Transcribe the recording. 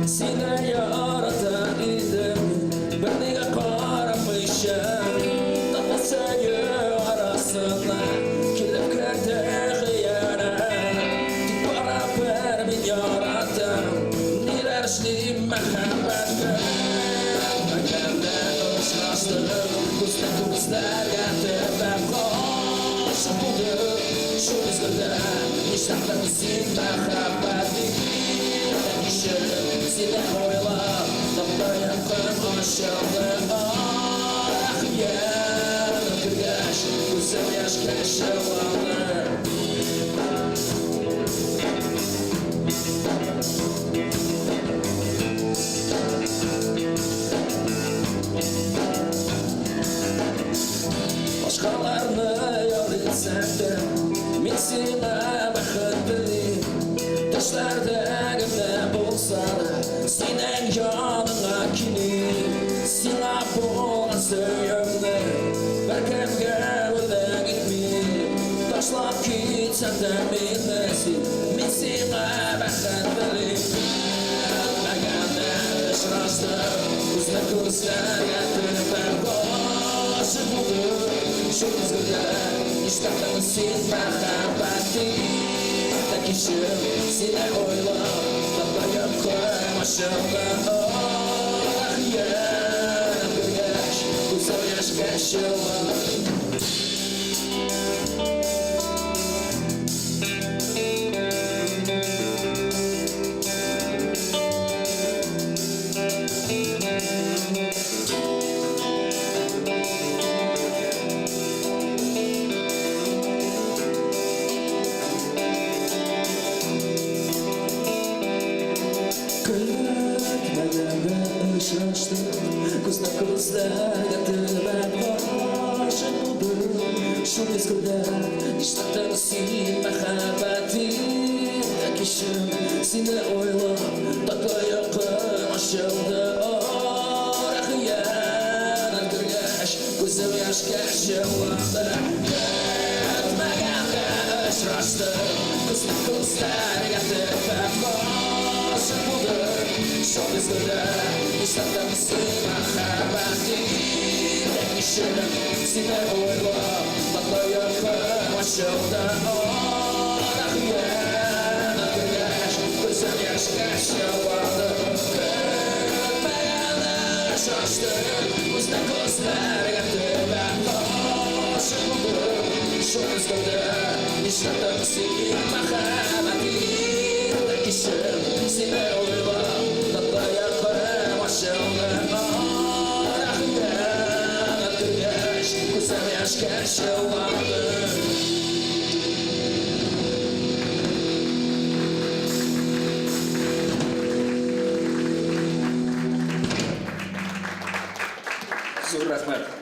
Seni yaratan idim, bir nega qaramışam. Tapasayı arasına kelib kirdi xiyanat. Tik barabar men yaratam, nelar ishlayim muhabbatga. Maganda uchrashdim, ko'zlarga tepib qo'shib bo'ldim. Shu mezgilda eshitdim sen muhabbatning seni o'ylab toptayan qilib oshig'im yana kirgach ko'zim yoshga shivandi. Boshqalarni yo'litsam-da men seni baxtli Taşlardagimda bo'lsa sening yoningga kelib Sena bo'lgan so'yimni bir kimga o'ylagitmay tashlab ketsam-da men senga baxtli Maganda uchrashdim, ko'zlarga tepib qo'shib bo'ldim. Shu mezgilda eshitdim sen muhabbating Kişim seni o'ylab toptayan qo'ymashimdan Ah yana kirgach ko'zim yoshga shivandi. Ko'zlarga tepib qo'shib bo'ldim. Shu mezgilda eshitdim sen muhabbating Kishim seni o'ylab toptayan qo'ymashimdan yana kirgach ko'zim yoshga shivandi. Maganda uchrashdim, ko'zlarga tepib qo'shib bo'ldim. Shu mezgilda eshitdim sen muhabbating Kishim seni o'ylab toptayan qo'ymashimdan yana kirgach ko'zim yoshga shivandi. Maganda uchrashdim, ko'zlarga tepib qo'shib bo'ldim. Shu mezgilda eshitdim sen muhabbating Kishim seni o'ylab toptayan qo'ymashimdan yana kirgach ko'zim yoshga shivandi. Zo'r rahmat.